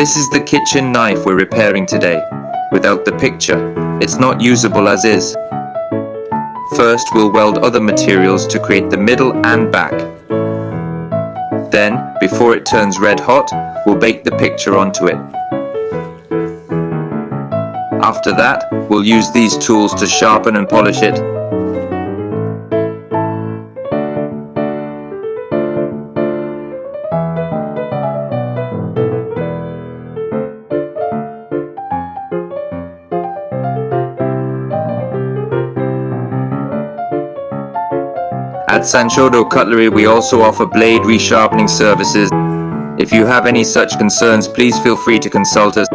This is the kitchen knife we're repairing today. Without the picture, it's not usable as is. First, we'll weld other materials to create the middle and back. Then, before it turns red hot, we'll bake the picture onto it. After that, we'll use these tools to sharpen and polish it. At Sanshodo Cutlery, we also offer blade resharpening services. If you have any such concerns, please feel free to consult us.